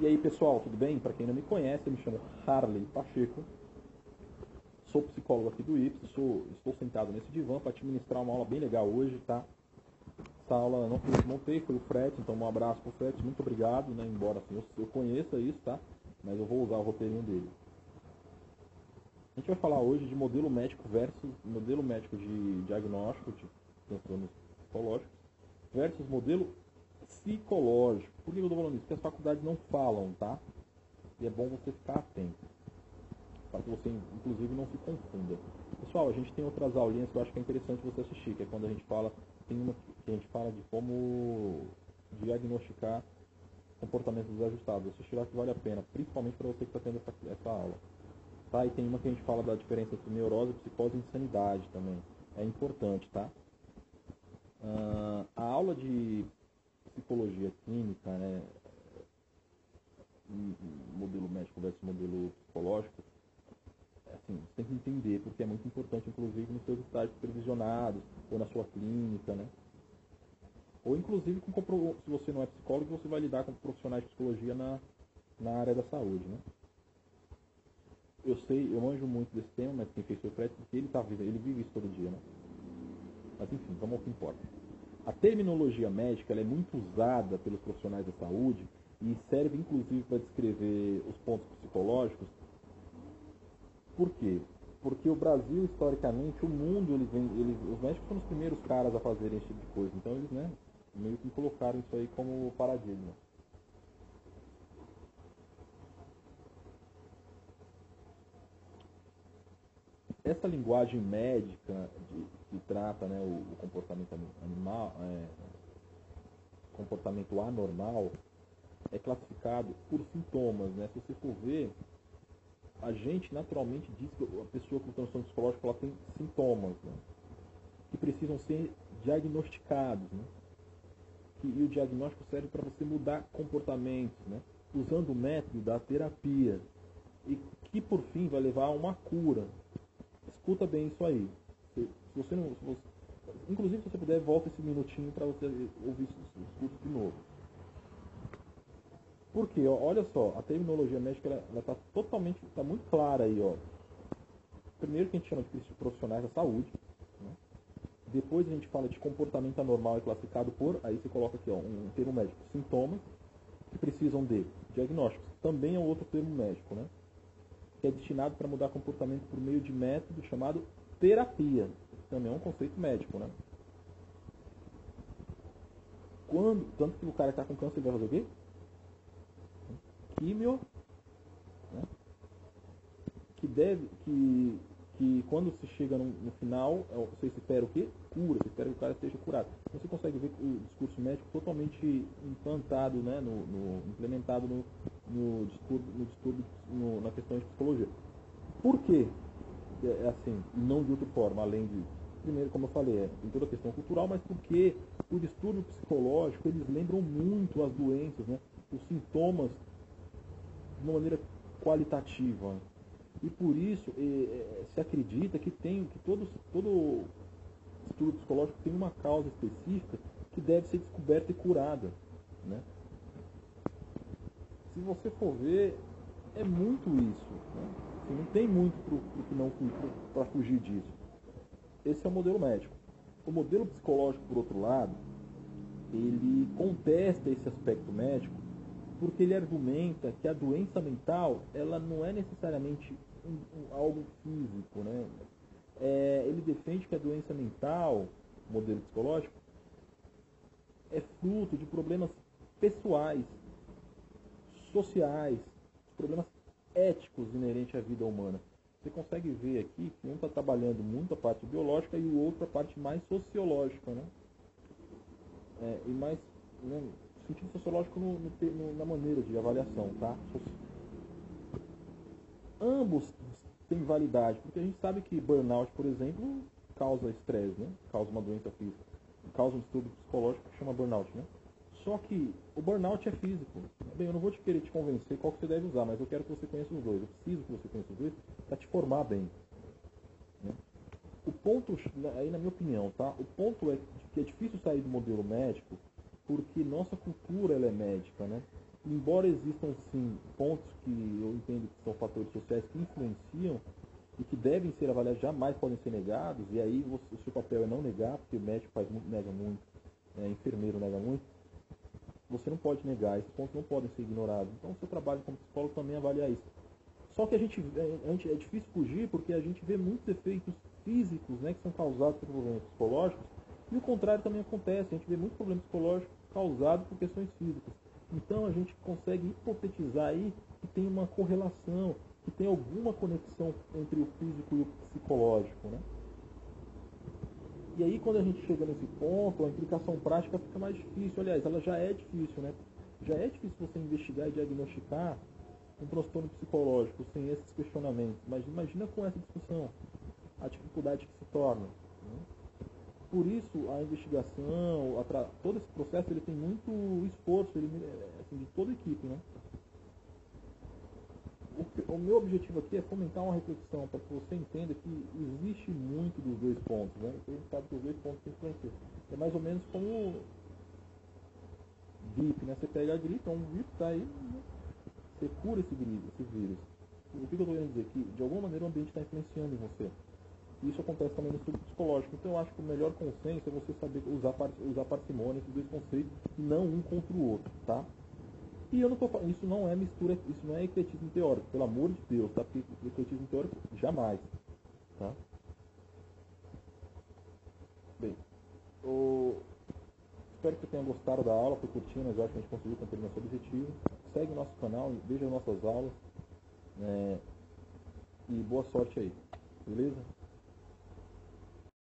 E aí pessoal, tudo bem? Para quem não me conhece, eu me chamo Harley Pacheco, sou psicólogo aqui do IPS, estou sentado nesse divã para te ministrar uma aula bem legal hoje, tá? Essa aula não fui eu que montei, foi o Fred, então um abraço pro Fred, muito obrigado, né? Embora assim, eu conheça isso, tá? Mas eu vou usar o roteirinho dele. A gente vai falar hoje de modelo médico versus modelo médico de diagnóstico de transtornos psicológicos versus modelo psicológico. Por que eu estou falando isso? Porque as faculdades não falam, tá? E é bom você ficar atento, para que você, inclusive, não se confunda. Pessoal, a gente tem outras aulinhas que eu acho que é interessante você assistir, que é quando a gente fala, tem uma que a gente fala de como diagnosticar comportamentos desajustados. Assistir lá que vale a pena, principalmente para você que está tendo essa aula. Tá? E tem uma que a gente fala da diferença entre neurose, psicose e insanidade também. É importante, tá? A aula de psicologia clínica, né, modelo médico versus modelo psicológico, assim, você tem que entender, porque é muito importante, inclusive, nos seus estágios supervisionados, ou na sua clínica, né? Ou, inclusive, se você não é psicólogo, você vai lidar com profissionais de psicologia na área da saúde, né? Eu sei, eu manjo muito desse tema, mas quem fez foi o Fred, porque ele vive isso todo dia, né? Mas, enfim, vamos ao que importa. A terminologia médica ela é muito usada pelos profissionais da saúde e serve, inclusive, para descrever os pontos psicológicos. Por quê? Porque o Brasil, historicamente, o mundo, os médicos foram os primeiros caras a fazerem esse tipo de coisa. Então, eles, né, meio que colocaram isso aí como paradigma. Essa linguagem médica que trata, né, o comportamento animal, comportamento anormal, é classificado por sintomas, né? Se você for ver, a gente naturalmente diz que a pessoa com transtorno psicológico ela tem sintomas, né, que precisam ser diagnosticados, né? E o diagnóstico serve para você mudar comportamentos, né, usando o método da terapia, e que por fim vai levar a uma cura. Escuta bem isso aí. Se você não, se você, inclusive, se você puder, volta esse minutinho para você ouvir isso de novo. Porque, ó, olha só, a terminologia médica ela está totalmente, está muito clara aí, ó. Primeiro que a gente chama de profissionais da saúde, né? Depois a gente fala de comportamento anormal e classificado por, aí você coloca aqui, ó, um termo médico, sintomas que precisam de diagnósticos. Também é um outro termo médico, né? Que é destinado para mudar comportamento por meio de método chamado terapia. Também é um conceito médico, né? Tanto que o cara que está com câncer vai fazer o quê? Químio, né? Que quando se chega no final, você espera o quê? Cura, você espera que o cara esteja curado. Então você consegue ver o discurso médico totalmente implantado, né, implementado na questão de psicologia. Por quê? É assim, e não de outra forma, além de, primeiro, como eu falei, tem toda a questão cultural, mas porque o distúrbio psicológico, eles lembram muito as doenças, né, os sintomas de uma maneira qualitativa. E por isso se acredita que todo distúrbio psicológico tem uma causa específica que deve ser descoberta e curada, né? Se você for ver, é muito isso, né? Assim, não tem muito para fugir disso. Esse é o modelo médico. O modelo psicológico, por outro lado, ele contesta esse aspecto médico porque ele argumenta que a doença mental ela não é necessariamente algo físico, né? Ele defende que a doença mental, modelo psicológico, é fruto de problemas pessoais, sociais, problemas éticos inerentes à vida humana. Você consegue ver aqui que um está trabalhando muito a parte biológica e o outro a parte mais sociológica, né? E mais, né, sentido sociológico na maneira de avaliação, tá? Ambos têm validade, porque a gente sabe que burnout, por exemplo, causa estresse, né? Causa uma doença física, causa um distúrbio psicológico que chama burnout, né? Só que o burnout é físico. Bem, eu não vou querer te convencer qual que você deve usar, mas eu quero que você conheça os dois. Eu preciso que você conheça os dois para te formar bem, né? O ponto, aí na minha opinião, tá? O ponto é que é difícil sair do modelo médico porque nossa cultura ela é médica, né? embora existam sim pontos que eu entendo que são fatores sociais que influenciam e que devem ser avaliados, jamais podem ser negados, e aí o seu papel é não negar, porque o médico nega muito, enfermeiro nega muito, você não pode negar, esses pontos não podem ser ignorados. Então o seu trabalho como psicólogo também é avaliar isso. Só que é difícil fugir porque a gente vê muitos efeitos físicos, né, que são causados por problemas psicológicos, e o contrário também acontece, a gente vê muitos problemas psicológicos causados por questões físicas. Então a gente consegue hipotetizar aí que tem uma correlação, que tem alguma conexão entre o físico e o psicológico, né? E aí quando a gente chega nesse ponto, a implicação prática fica mais difícil. Aliás, ela já é difícil, né? Já é difícil você investigar e diagnosticar um transtorno psicológico sem esses questionamentos. Mas imagina com essa discussão, a dificuldade que se torna, né? Por isso, a investigação, todo esse processo, ele tem muito esforço, assim, de toda a equipe, né? O meu objetivo aqui é fomentar uma reflexão para que você entenda que existe muito dos dois pontos, né? A gente sabe que os dois pontos se influenciam. É mais ou menos como gripe, né? Você pega a gripe, é um vírus que está aí, né? Você cura esse vírus. O que eu estou querendo dizer? Que de alguma maneira o ambiente está influenciando em você. Isso acontece também no estudo psicológico. Então eu acho que o melhor consenso é você saber usar parcimônia entre dois conceitos e não um contra o outro, tá? E eu não tô falando, isso não é mistura, isso não é ecletismo teórico, pelo amor de Deus, tá? Porque ecletismo teórico jamais, tá? Bem, espero que você tenha gostado da aula, foi curtinho, mas eu acho que a gente conseguiu cumprir nosso objetivo. Segue o nosso canal, veja nossas aulas, né? E boa sorte aí, beleza?